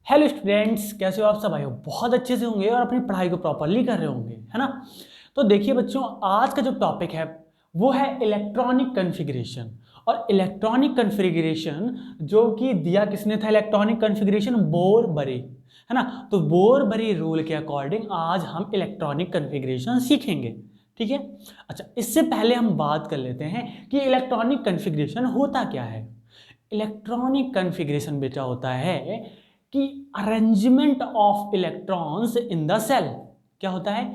Hello students, कैसे हो आप सब? भाई बहुत अच्छे से होंगे और अपनी पढ़ाई को प्रॉपरली कर रहे होंगे, है ना। तो देखिए बच्चों, आज का जो टॉपिक है वो है इलेक्ट्रॉनिक कॉन्फ़िगरेशन। और इलेक्ट्रॉनिक कॉन्फ़िगरेशन जो कि दिया किसने था? इलेक्ट्रॉनिक कॉन्फ़िगरेशन बोरबरी, है ना। तो बोरबरी रूल के अकॉर्डिंग आज हम इलेक्ट्रॉनिक कॉन्फ़िगरेशन सीखेंगे, ठीक है। अच्छा, इससे पहले हम बात कर लेते हैं कि इलेक्ट्रॉनिक कॉन्फ़िगरेशन होता क्या है। इलेक्ट्रॉनिक कॉन्फ़िगरेशन बेटा होता है कि arrangement of electrons in the shell. क्या होता है?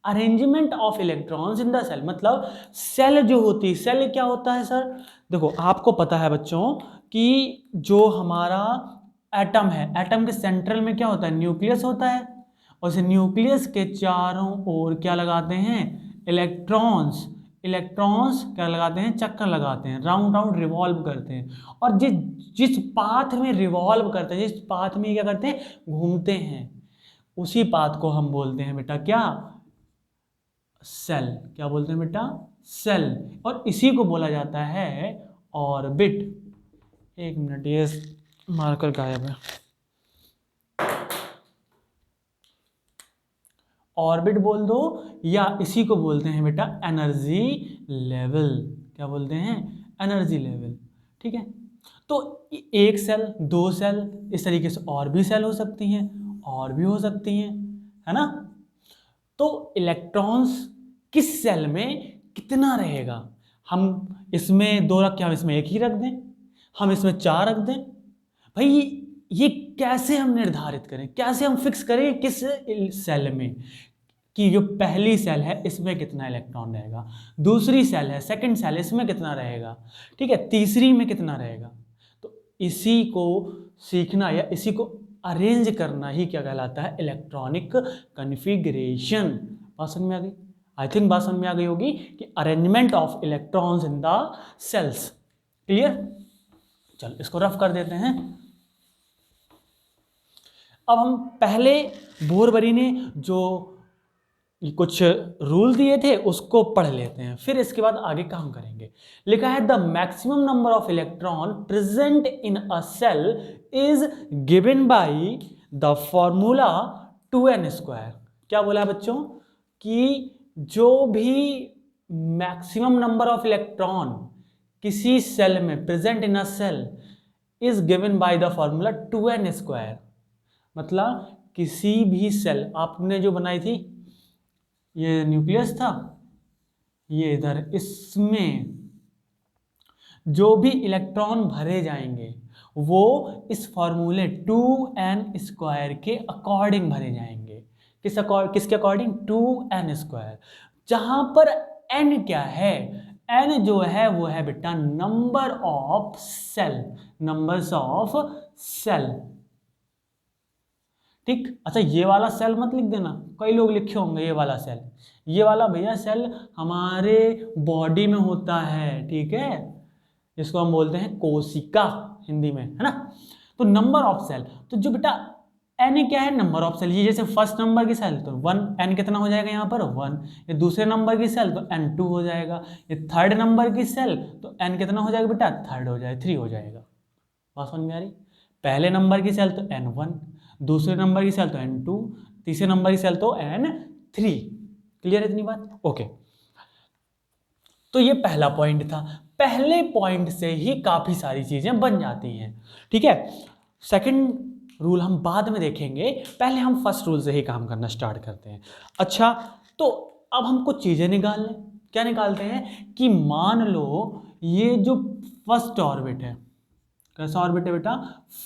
Arrangement of electrons in the shell. मतलब सेल जो होती है, सेल क्या होता है सर? देखो, आपको पता है बच्चों कि जो हमारा एटम है, एटम के सेंट्रल में क्या होता है? न्यूक्लियस होता है। और इस न्यूक्लियस के चारों ओर क्या लगाते हैं? इलेक्ट्रॉन्स। इलेक्ट्रॉन्स क्या लगाते हैं? चक्कर लगाते हैं, राउंड राउंड रिवॉल्व करते हैं। और जिस जिस पाथ में रिवॉल्व करते हैं, जिस पाथ में क्या करते हैं? घूमते हैं, उसी पाथ को हम बोलते हैं बेटा क्या? सेल। क्या बोलते हैं बेटा? सेल। और इसी को बोला जाता है ऑर्बिट। एक मिनट, ये मार्कर गायब है। ऑर्बिट बोल दो, या इसी को बोलते हैं बेटा एनर्जी लेवल। क्या बोलते हैं? एनर्जी लेवल, ठीक है। तो एक सेल, दो सेल, इस तरीके से और भी सेल हो सकती हैं, और भी हो सकती हैं, है ना। तो इलेक्ट्रॉन्स किस सेल में कितना रहेगा? हम इसमें दो रख के हम इसमें एक ही रख दें, हम इसमें चार रख दें। भाई ये कैसे हम निर्धारित करें, कैसे हम फिक्स करें किस सेल में कि जो पहली सेल है इसमें कितना इलेक्ट्रॉन रहेगा, दूसरी सेल है, सेकंड सेल इसमें कितना रहेगा, ठीक है, तीसरी में कितना रहेगा। तो इसी को सीखना या इसी को अरेंज करना ही क्या कहलाता है? Electronic configuration. बात समझ में आ गई? आई थिंक बात समझ में आ गई होगी कि arrangement of electrons in the shells. Clear? चल इसको रफ कर देते हैं। अब हम पहले बोरबरी ने जो कुछ रूल दिए थे उसको पढ़ लेते हैं, फिर इसके बाद आगे काम करेंगे। लिखा है the maximum number of electron present in a shell is given by the formula 2n²। क्या बोला बच्चों? कि जो भी मैक्सिमम नंबर ऑफ इलेक्ट्रॉन किसी सेल में present in a shell is given by the formula 2n²। मतलब किसी भी सेल आपने जो बनाई थी, ये न्यूक्लियस था, ये इधर, इसमें जो भी इलेक्ट्रॉन भरे जाएंगे वो इस फॉर्मूले 2n² के अकॉर्डिंग भरे जाएंगे। किसके अकॉर्डिंग? 2n²। जहां पर n क्या है? n जो है वो है बेटा number of shell, numbers of shell, ठीक। अच्छा, ये वाला सेल मत लिख देना, कई लोग लिखे होंगे ये वाला सेल। ये वाला भैया सेल हमारे बॉडी में होता है, ठीक है। इसको हम बोलते हैं कोशिका हिंदी में, है ना। तो नंबर ऑफ सेल, तो जो बेटा एन क्या है? Number of shell. ये जैसे फर्स्ट नंबर की सेल तो 1, एन कितना हो जाएगा यहाँ पर? 1। ये दूसरे नंबर की सेल तो n2 हो जाएगा। ये थर्ड नंबर की सेल तो n कितना हो जाएगा बेटा? थर्ड हो जाएगा, 3 हो जाएगा। बात समझ में आ रही? पहले नंबर की सेल तो n1, दूसरे नंबर की सेल तो n2, तीसरे नंबर की सेल तो n3। क्लियर है इतनी बात? ओके। तो ये पहला पॉइंट था। पहले पॉइंट से ही काफी सारी चीजें बन जाती हैं, ठीक है। सेकंड रूल हम बाद में देखेंगे, पहले हम फर्स्ट रूल से ही काम करना स्टार्ट करते हैं। अच्छा, तो अब हम कुछ चीजें निकाल लें। क्या निकालते हैं? कि मान लो ये जो फर्स्ट ऑर्बिट है, कैसा ऑर्बिट है बेटा?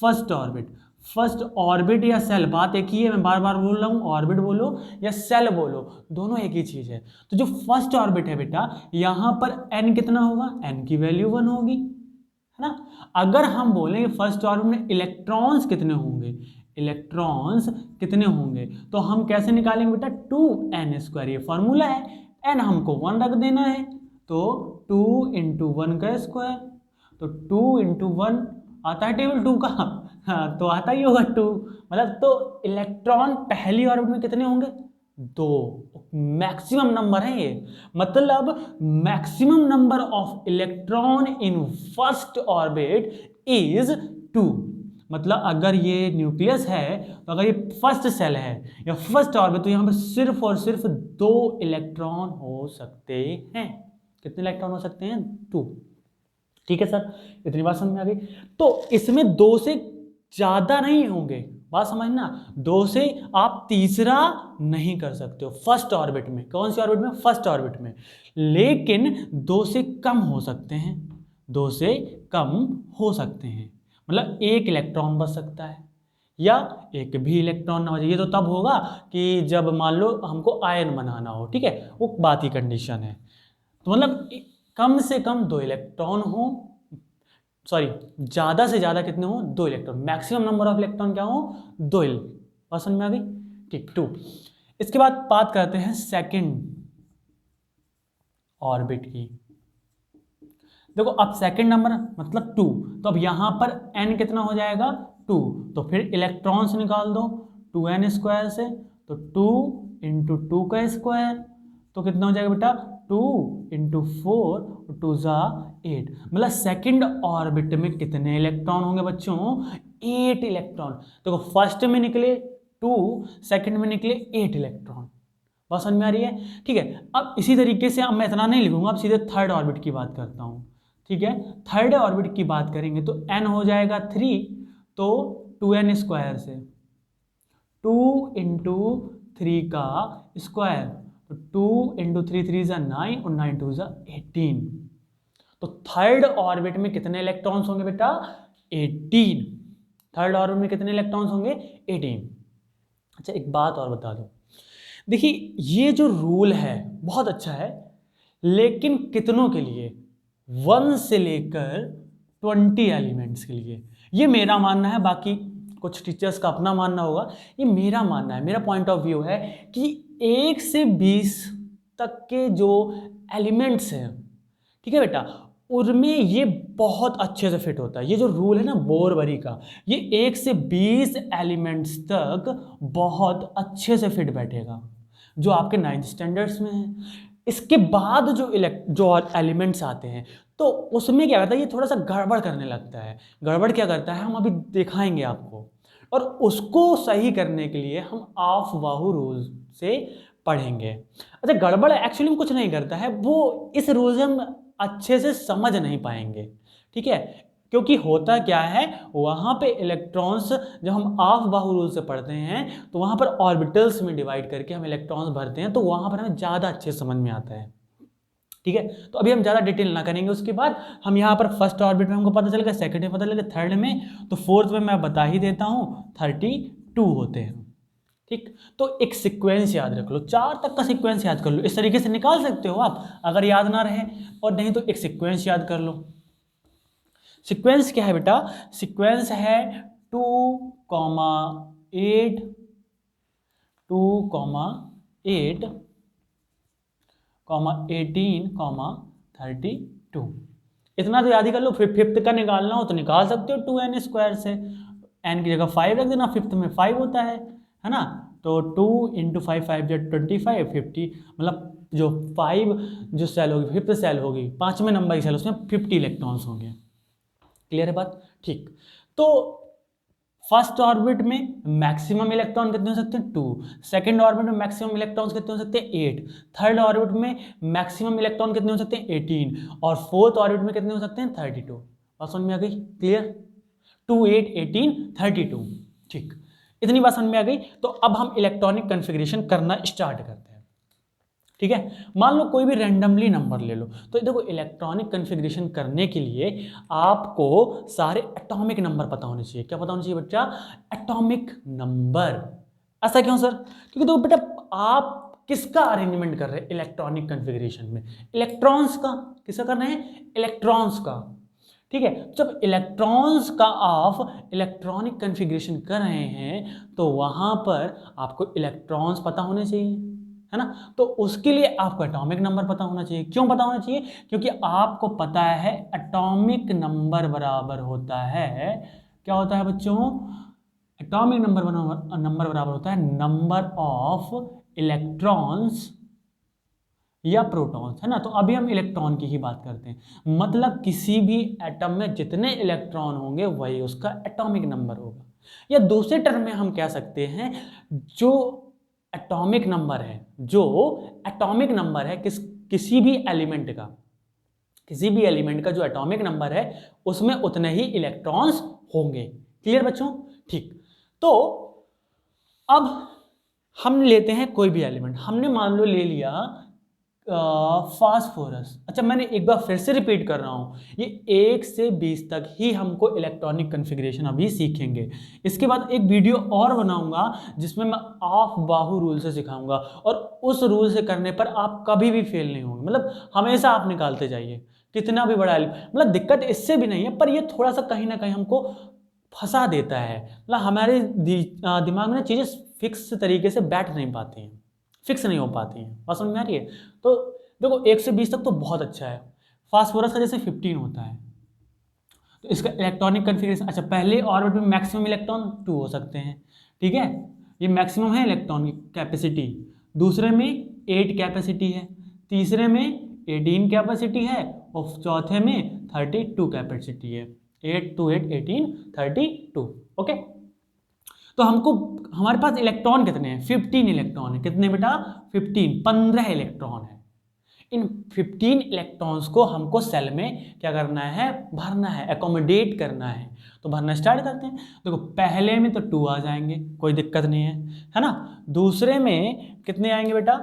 First orbit. फर्स्ट ऑर्बिट या सेल, बात एक ही है, मैं बार बार बोल रहा हूं, ऑर्बिट बोलो या सेल बोलो, दोनों एक ही चीज है। तो जो फर्स्ट ऑर्बिट है बेटा, यहां पर n कितना होगा? n की वैल्यू 1 होगी, है ना। अगर हम बोलें फर्स्ट ऑर्बिट में इलेक्ट्रॉन्स कितने होंगे, इलेक्ट्रॉन्स कितने होंगे, तो हम कैसे निकालेंगे बेटा? 2n²। ये फॉर्मूला है, n हमको 1 रख देना है, तो 2 × 1 का स्क्वायर। तो 2 × 1 आता है टेबल 2 का, हाँ तो आता ही होगा 2। मतलब तो इलेक्ट्रॉन पहली ऑर्बिट में कितने होंगे? 2। मैक्सिमम नंबर है ये। मतलब maximum number of electron in first orbit is 2। मतलब अगर ये न्यूक्लियस है तो अगर ये फर्स्ट सेल है या फर्स्ट ऑर्बिट, तो यहाँ पर सिर्फ और सिर्फ 2 इलेक्ट्रॉन हो सकते हैं। कितने इलेक्ट्रॉन हो सकते हैं? 2। ठीक है सर, इतनी बात समझ में आ गई। तो इसमें 2 से ज्यादा नहीं होंगे, बात समझना। 2 से आप तीसरा नहीं कर सकते हो फर्स्ट ऑर्बिट में। कौन सी ऑर्बिट में? फर्स्ट ऑर्बिट में। लेकिन 2 से कम हो सकते हैं, 2 से कम हो सकते हैं, मतलब 1 इलेक्ट्रॉन बच सकता है या एक भी इलेक्ट्रॉन ना हो जाए। ये तो तब होगा कि जब मान लो हमको आयन बनाना हो, ठीक है, वो बात की कंडीशन है। तो मतलब कम से कम 2 इलेक्ट्रॉन हो, सॉरी ज्यादा से ज्यादा कितने हो? 2 electron. Maximum number of electron क्या हो? 2। बात समझ में आ गई? ठीक, 2। इसके बाद बात करते हैं सेकंड ऑर्बिट की। देखो अब सेकंड नंबर मतलब 2, तो अब यहां पर n कितना हो जाएगा? 2। तो फिर इलेक्ट्रॉन्स निकाल दो 2n² से, तो 2 × 2 का स्क्वायर, तो कितना हो जाएगा बेटा? 2 × 4 2 ज़ा 8। मतलब सेकंड ऑर्बिट में कितने इलेक्ट्रॉन होंगे बच्चों? 8 इलेक्ट्रॉन। देखो फर्स्ट में निकले 2, सेकंड में निकले 8 इलेक्ट्रॉन। बात समझ में आ रही है? ठीक है, अब इसी तरीके से अब मैं इतना नहीं लिखूंगा, अब सीधे थर्ड ऑर्बिट की बात करता हूं। ठीक है, थर्ड ऑर्बिट की बात करेंगे तो n हो जाएगा 3, तो 2n² से 2 × 3 का स्क्वायर, तो 2 × 3 3 ज़ा 9 और 9 2 ज़ा 18। तो थर्ड ऑर्बिट में कितने इलेक्ट्रॉन्स होंगे बेटा? 18। थर्ड ऑर्बिट में कितने इलेक्ट्रॉन्स होंगे? 18। अच्छा एक बात और बता दो, देखिए ये जो रूल है बहुत अच्छा है, लेकिन कितनों के लिए? 1 से लेकर 20 एलिमेंट्स के लिए। ये मेरा मानना है, बाकी कुछ टीचर्स का अपना मानना होगा। ये मेरा मानना है, मेरा पॉइंट ऑफ व्यू है कि 1 से 20 तक के जो एलिमेंट्स हैं, ठीक है बेटा, उनमें ये बहुत अच्छे से फिट होता है। ये जो रूल है ना बोरबरी का, ये 1 से 20 एलिमेंट्स तक बहुत अच्छे से फिट बैठेगा, जो आपके 9th स्टैंडर्ड्स में है। इसके बाद जो एलिमेंट्स आते हैं तो उसमें क्या करता है, ये थोड़ा सा गड़बड़ करने लगता है। गड़बड़ क्या करता है हम अभी दिखाएंगे आपको, और उसको सही करने के लिए हम ऑफ बाहु रूल से पढ़ेंगे। अच्छा गड़बड़ एक्चुअली में कुछ नहीं करता है, वो इस रूल से हम अच्छे से समझ नहीं पाएंगे, ठीक है, क्योंकि होता क्या है वहां पे इलेक्ट्रॉन्स, जब हम ऑफ बाहु रूल से पढ़ते हैं तो वहां पर ऑर्बिटल्स में डिवाइड करके हम इलेक्ट्रॉन्स भरते हैं, तो वहां पर हमें ज़्यादा अच्छे समझ में आता है। ठीक है, तो अभी हम ज़्यादा डिटेल ना करेंगे। उसके बाद हम यहाँ पर फर्स्ट ऑर्बिट में हमको पता चल गया, सेकंड में पता चल गया, थर्ड में, तो फोर्थ में मैं बता ही देता हूँ 32 होते हैं। ठीक, तो एक सीक्वेंस याद रख लो, 4 तक का सीक्वेंस याद कर लो। इस तरीके से निकाल सकते हो आप अगर याद ना रहे, और नहीं तो एक सीक्वेंस याद कर लो। सीक्वेंस क्या है बेटा? सीक्वेंस है 2, 8, 2, 8, 18, 32। इतना तो याद ही कर लो। फिर फिफ्थ का निकालना हो तो निकाल सकते हो 2n² से, n की जगह 5 रख देना, फिफ्थ में 5 होता है ना। तो 2 × 5 5 × 25 50, मतलब जो 5 जो सेल होगी, फिफ्थ सेल होगी, 5वें नंबर की सेल, उसमें 50 इलेक्ट्रॉन्स होंगे। क्लियर है बात? ठीक, तो फर्स्ट ऑर्बिट में मैक्सिमम इलेक्ट्रॉन कितने हो सकते हैं? 2। सेकंड ऑर्बिट में मैक्सिमम इलेक्ट्रॉन्स कितने हो सकते हैं? 8। थर्ड ऑर्बिट में मैक्सिमम इलेक्ट्रॉन कितने हो सकते हैं? 18। और फोर्थ ऑर्बिट में कितने हो सकते हैं? 32। बात समझ में आ गई? क्लियर? 2, 8, 18, 32। ठीक, इतनी बात समझ में आ गई। तो अब हम इलेक्ट्रॉनिक कन्फिग्रेशन करना स्टार्ट करते हैं। ठीक है, मान लो कोई भी रैंडमली नंबर ले लो। तो देखो इलेक्ट्रॉनिक कन्फिग्रेशन करने के लिए आपको सारे एटॉमिक नंबर पता होने चाहिए। क्या पता होना चाहिए बच्चा? Atomic number. ऐसा क्यों सर? क्योंकि देखो बेटा, आप किसका अरेंजमेंट कर रहे हैं इलेक्ट्रॉनिक कन्फिग्रेशन में? इलेक्ट्रॉन्स का। किसका कर रहे हैं? इलेक्ट्रॉन्स का। ठीक है, जब इलेक्ट्रॉन्स का आप इलेक्ट्रॉनिक कन्फिग्रेशन कर रहे हैं तो वहां पर आपको इलेक्ट्रॉन्स पता होने चाहिए, है ना। तो उसके लिए आपको एटॉमिक नंबर पता होना चाहिए। क्यों पता होना चाहिए? क्योंकि आपको पता है एटॉमिक नंबर बराबर होता है, क्या होता है बच्चों? एटॉमिक नंबर बराबर होता है नंबर ऑफ इलेक्ट्रॉन्स या प्रोटॉन्स, है ना। तो अभी हम इलेक्ट्रॉन की ही बात करते हैं। मतलब किसी भी एटम में जितने इलेक्ट्रॉन होंगे वही उसका एटॉमिक नंबर होगा। या दूसरे टर्म में हम कह सकते हैं जो एटॉमिक नंबर है, जो एटॉमिक नंबर है किसी भी एलिमेंट का, किसी भी एलिमेंट का जो एटॉमिक नंबर है उसमें उतने ही इलेक्ट्रॉन्स होंगे। क्लियर बच्चों? ठीक। तो अब हम लेते हैं कोई भी एलिमेंट, हमने मान लो ले लिया फास्फोरस। अच्छा, मैंने एक बार फिर से रिपीट कर रहा हूँ, ये 1 से 20 तक ही हमको इलेक्ट्रॉनिक कन्फिग्रेशन अभी सीखेंगे। इसके बाद एक वीडियो और बनाऊंगा जिसमें मैं ऑफ बाहु रूल से सिखाऊंगा, और उस रूल से करने पर आप कभी भी फेल नहीं होंगे। मतलब हमेशा आप निकालते जाइए, कितना भी बड़ा मतलब दिक्कत इससे भी नहीं है, पर ये थोड़ा सा कहीं ना कहीं हमको फंसा देता है। मतलब हमारे दिमाग में चीज़ें फिक्स तरीके से बैठ नहीं पाती हैं, फिक्स नहीं हो पाती हैं। बात समझ में आ रही है? तो देखो 1 से 20 तक तो बहुत अच्छा है। फास्फोरस का जैसे 15 होता है, तो इसका इलेक्ट्रॉनिक कन्फिग्रेशन, अच्छा पहले ऑर्बिट में मैक्सिमम इलेक्ट्रॉन 2 हो सकते हैं, ठीक है, ये मैक्सिमम है इलेक्ट्रॉन की कैपेसिटी। दूसरे में 8 कैपेसिटी है, तीसरे में 18 कैपेसिटी है, और चौथे में 32 कैपेसिटी है। 8 2 8 18 32। ओके, तो हमको हमारे पास इलेक्ट्रॉन कितने हैं? 15 इलेक्ट्रॉन है। कितने बेटा? 15 इलेक्ट्रॉन है। इन 15 इलेक्ट्रॉन्स को हमको सेल में क्या करना है? भरना है, एकोमोडेट करना है। तो भरना स्टार्ट करते हैं। देखो पहले में तो 2 आ जाएंगे, कोई दिक्कत नहीं है ना। दूसरे में कितने आएंगे बेटा?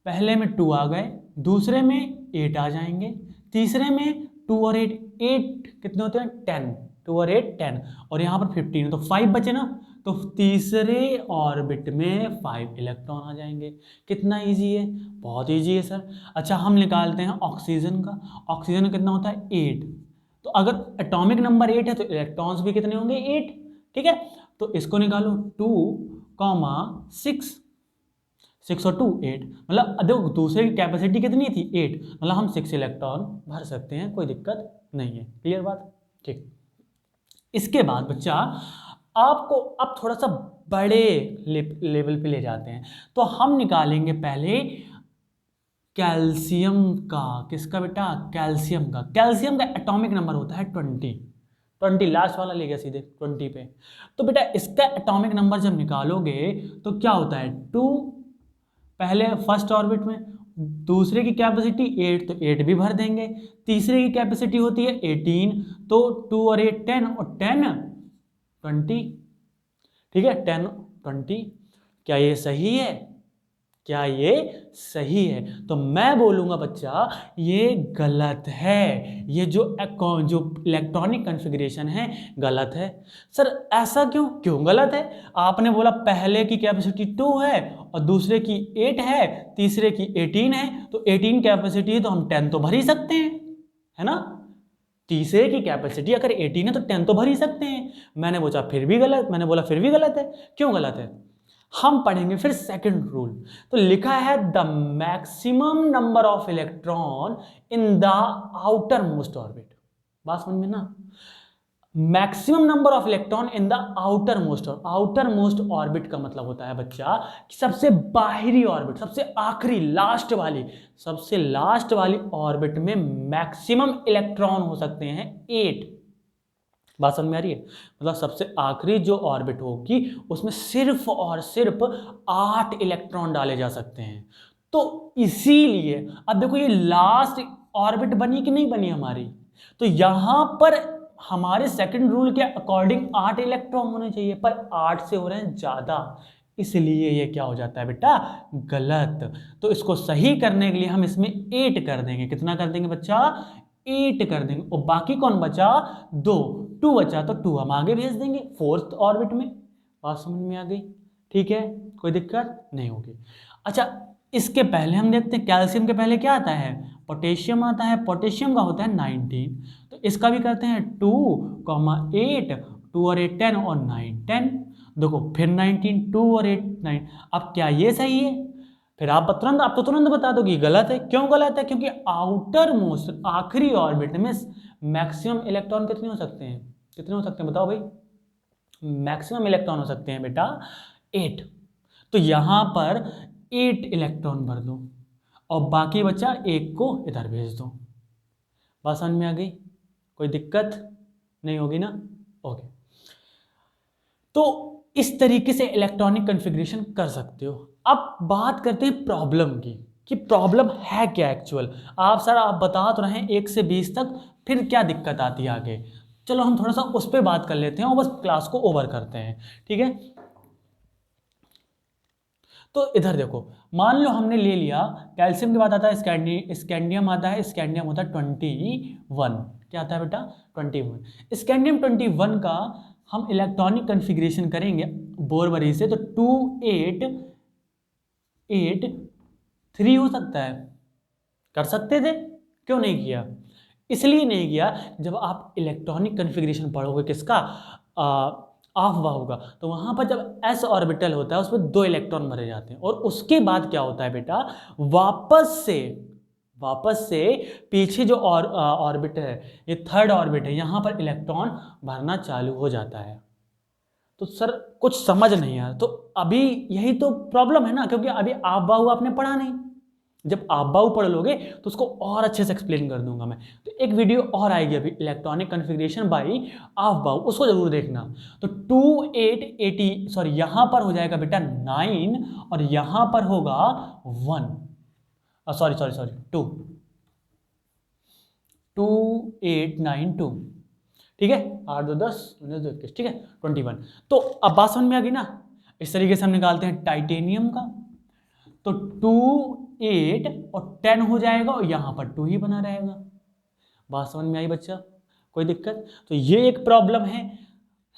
पहले में 2 आ गए, दूसरे में 8 आ जाएंगे, तीसरे में 2 और 8 8 कितने होते हैं? 10। 2 और 8 10, और यहाँ पर 15, तो 5 बचे ना। तो तीसरे ऑर्बिट में 5 इलेक्ट्रॉन आ जाएंगे। कितना इजी है? बहुत इजी है सर। अच्छा हम निकालते हैं ऑक्सीजन का। ऑक्सीजन का कितना होता है? 8। तो अगर एटॉमिक नंबर 8 है तो इलेक्ट्रॉन्स भी कितने होंगे? 8। ठीक है, तो इसको निकालो 2, 6। 6 और 2 8, मतलब देखो दूसरे की कैपेसिटी कितनी थी? 8, मतलब हम 6 इलेक्ट्रॉन भर सकते हैं, कोई दिक्कत नहीं है। क्लियर बात? ठीक। इसके बाद बच्चा आपको अब थोड़ा सा बड़े लेवल पे ले जाते हैं, तो हम निकालेंगे पहले कैल्शियम का। किसका बेटा? कैल्शियम का। कैल्शियम का एटॉमिक नंबर होता है 20, लास्ट वाला ले गया सीधे 20 पे। तो बेटा इसका एटॉमिक नंबर जब निकालोगे तो क्या होता है? 2 पहले फर्स्ट ऑर्बिट में, दूसरे की कैपेसिटी 8 तो 8 भी भर देंगे, तीसरे की कैपेसिटी होती है 18, तो 2 और 8 10, और 10 20। ठीक है, 10 20। क्या ये सही है? क्या ये सही है? तो मैं बोलूंगा बच्चा ये गलत है। ये जो इलेक्ट्रॉनिक कॉन्फ़िगरेशन है गलत है। सर ऐसा क्यों? क्यों गलत है? आपने बोला पहले की कैपेसिटी 2 है और दूसरे की 8 है, तीसरे की 18 है, तो 18 कैपेसिटी है तो हम 10 तो भर ही सकते हैं, है ना। तीसरे की कैपेसिटी अगर 18 है तो 10 तो भर ही सकते हैं। मैंने बोला फिर भी गलत है। क्यों गलत है? हम पढ़ेंगे फिर सेकंड रूल। तो लिखा है the maximum number of electron in the outer most orbit. बात समझ में ना? Maximum number of electron in the outer most orbit का मतलब होता है बच्चा कि सबसे बाहरी ऑर्बिट, सबसे आखिरी सबसे लास्ट वाली ऑर्बिट में मैक्सिमम इलेक्ट्रॉन हो सकते हैं 8। बात समझ में आ रही है? मतलब सबसे आखिरी जो ऑर्बिट होगी उसमें सिर्फ और सिर्फ 8 इलेक्ट्रॉन डाले जा सकते हैं। तो इसीलिए अब देखो ये लास्ट ऑर्बिट बनी कि नहीं बनी हमारी, तो यहां पर हमारे सेकंड रूल के अकॉर्डिंग 8 इलेक्ट्रॉन होने चाहिए, पर 8 से हो रहे हैं ज्यादा, इसलिए ये क्या हो जाता है बेटा? गलत। तो इसको सही करने के लिए हम इसमें 8 कर देंगे। कितना कर देंगे बच्चा? 8 कर देंगे। और बाकी कौन बचा? 2 बचा, तो 2 हम आगे भेज देंगे फोर्थ ऑर्बिट में। बात समझ में आ गई? ठीक है, कोई दिक्कत नहीं होगी। अच्छा इसके पहले हम देखते हैं कैल्शियम के पहले क्या आता है? पोटेशियम आता है। पोटेशियम का होता है 19, तो इसका भी करते हैं 2, 8, 2 और 8 10, और 9 10। देखो फिर 19, 2 और 8 9। अब क्या ये सही है? फिर आप तो तुरंत बता दो कि गलत है। क्यों गलत है? क्योंकि आउटर मोस्ट आखिरी ऑर्बिट में मैक्सिमम इलेक्ट्रॉन कितने हो सकते हैं? कितने हो सकते हैं बताओ भाई? मैक्सिमम इलेक्ट्रॉन हो सकते हैं बेटा 8। तो यहां पर 8 इलेक्ट्रॉन भर दो, और बाकी बच्चा एक को इधर भेज दो। बात समझ में आ गई? कोई दिक्कत नहीं होगी ना? ओके, तो इस तरीके से इलेक्ट्रॉनिक कॉन्फ़िगरेशन कर सकते हो। अब बात करते हैं प्रॉब्लम की, कि प्रॉब्लम है क्या एक्चुअल। आप बता तो रहे हैं 1 से 20 तक, फिर क्या दिक्कत आती है आगे। चलो हम थोड़ा सा उस पर बात कर लेते हैं और बस क्लास को ओवर करते हैं, ठीक है। तो इधर देखो, मान लो हमने ले लिया कैल्शियम के बाद आता है स्कैंडियम आता है, स्कैंडियम होता है 21। क्या आता है बेटा? 21। स्कैंडियम 21 का हम इलेक्ट्रॉनिक कॉन्फ़िगरेशन करेंगे बोरवरी से, तो 2883 हो सकता है। कर सकते थे, क्यों नहीं किया? इसलिए नहीं किया, जब आप इलेक्ट्रॉनिक कॉन्फ़िगरेशन पढ़ोगे किसका, ऑफ वाहु का, तो वहां पर जब s ऑर्बिटल होता है उसमें 2 इलेक्ट्रॉन भरे जाते हैं, और उसके बाद क्या होता है बेटा, वापस से पीछे जो ऑर्बिट है, ये थर्ड ऑर्बिट है, यहां पर इलेक्ट्रॉन भरना चालू हो जाता है। तो सर कुछ समझ नहीं आया, तो अभी यही तो प्रॉब्लम है ना, क्योंकि अभी आप बाहु आपने पढ़ा नहीं। जब आप बाहु पढ़ लोगे तो उसको और अच्छे से एक्सप्लेन कर दूंगा मैं। तो एक वीडियो और आएगी अभी, इलेक्ट्रॉनिक कॉन्फ़िगरेशन बाई आप बाहु, उसको जरूर देखना। तो 2880, सॉरी यहाँ पर हो जाएगा बेटा 9 और यहाँ पर होगा 1, सॉरी 2, 2892, ठीक है। 8 2 10 19 2 21, ठीक है 21। तो अब बात समझ में आ गई ना। इस तरीके से हम निकालते हैं टाइटेनियम का, तो 2 8 और 10 हो जाएगा और यहां पर 2 ही बना रहेगा। बात समझ में आई बच्चा? कोई दिक्कत? तो ये एक प्रॉब्लम है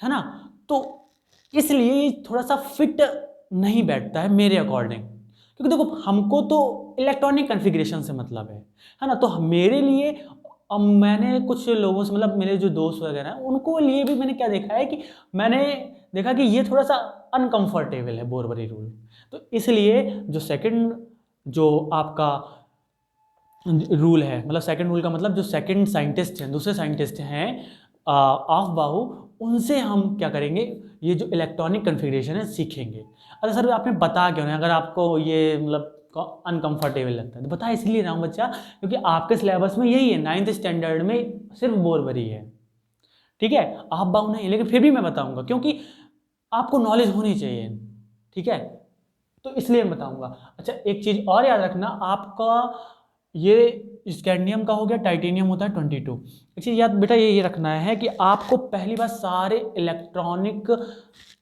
ना। तो इसलिए थोड़ा सा फिट नहीं बैठता है मेरे अकॉर्डिंग, क्योंकि देखो हमको तो इलेक्ट्रॉनिक कॉन्फ़िगरेशन से मतलब है ना। तो मेरे लिए, अब मैंने कुछ लोगों से, मतलब मेरे जो दोस्त वगैरह हैं उनको लिए भी मैंने क्या देखा है, कि मैंने देखा कि ये थोड़ा सा अनकंफर्टेबल है बोरवरी रूल। तो इसलिए जो सेकंड, जो आपका रूल है, मतलब सेकंड रूल का मतलब जो सेकंड साइंटिस्ट हैं, दूसरे साइंटिस्ट हैं ऑफ बाहु, उनसे हम क्या करेंगे, ये जो इलेक्ट्रॉनिक कॉन्फ़िगरेशन है सीखेंगे। अच्छा सर आपने बता क्यों नहीं, अगर आपको ये मतलब अनकंफर्टेबल लगता है तो बता इसलिए रहा हूँ बच्चा, क्योंकि आपके सिलेबस में यही है, 9th स्टैंडर्ड में सिर्फ बोरवरी है, ठीक है, आप बाहु नहीं, लेकिन फिर भी मैं बताऊंगा क्योंकि आपको नॉलेज होनी चाहिए, ठीक है, तो इसलिए मैं बताऊंगा। अच्छा एक चीज़ और याद रखना, आपका ये स्कैंडियम का हो गया, टाइटेनियम होता है 22। एक चीज़ याद बेटा ये रखना है कि आपको पहली बार सारे इलेक्ट्रॉनिक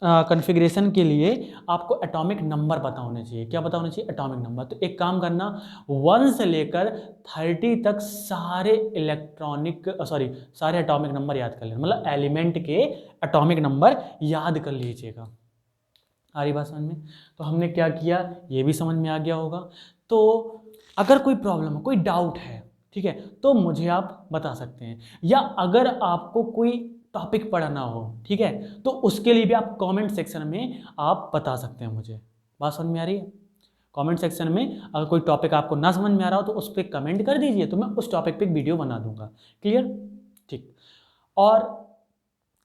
कॉन्फ़िगरेशन के लिए आपको एटॉमिक नंबर पता होने चाहिए। क्या पता होना चाहिए? Atomic number. तो एक काम करना, 1 से लेकर 30 तक सारे सारे एटॉमिक नंबर याद कर लेना, मतलब एलिमेंट के एटॉमिक नंबर याद कर लीजिएगा। आ रही बात समझ में? तो हमने क्या किया ये भी समझ में आ गया होगा। तो अगर कोई प्रॉब्लम है, कोई डाउट है, ठीक है, तो मुझे आप बता सकते हैं, या अगर आपको कोई टॉपिक पढ़ना हो, ठीक है, तो उसके लिए भी आप कमेंट सेक्शन में आप बता सकते हैं मुझे। बात समझ में आ रही है? कमेंट सेक्शन में अगर कोई टॉपिक आपको ना समझ में आ रहा हो तो उस पर कमेंट कर दीजिए, तो मैं उस टॉपिक पे एक वीडियो बना दूंगा। क्लियर? ठीक। और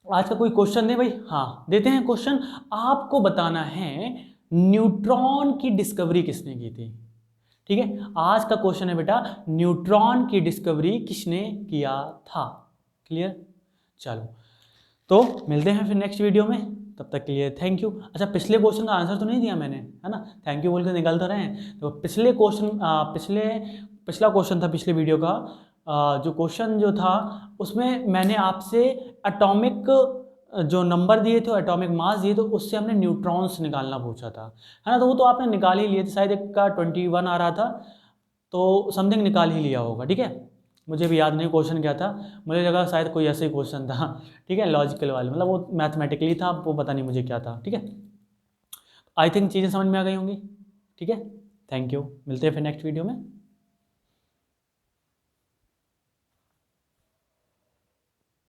आज का कोई क्वेश्चन दे भाई? हाँ देते हैं क्वेश्चन। आपको बताना है न्यूट्रॉन की डिस्कवरी किसने की थी, ठीक है। आज का क्वेश्चन है बेटा, न्यूट्रॉन की डिस्कवरी किसने किया था। क्लियर? चलो तो मिलते हैं फिर नेक्स्ट वीडियो में, तब तक के लिए थैंक यू। अच्छा पिछले क्वेश्चन का आंसर तो नहीं दिया मैंने, है ना, थैंक यू बोल के निकल तो रहे हैं। तो पिछले क्वेश्चन पिछला क्वेश्चन था पिछले वीडियो का, जो क्वेश्चन जो था उसमें मैंने आपसे एटॉमिक जो नंबर दिए थे, एटॉमिक मास दिए, तो उससे हमने न्यूट्रॉन्स निकालना पूछा था, है ना। तो वो तो आपने निकाल ही लिए थे, शायद एक का 21 आ रहा था, तो समथिंग निकाल ही लिया होगा, ठीक है। मुझे भी याद नहीं क्वेश्चन क्या था, मुझे लगा शायद कोई ऐसे ही क्वेश्चन था, ठीक है, लॉजिकल वाले, मतलब वो मैथमेटिकली था, वो पता नहीं मुझे क्या था, ठीक है। आई थिंक चीज़ें समझ में आ गई होंगी, ठीक है। थैंक यू, मिलते हैं फिर नेक्स्ट वीडियो में।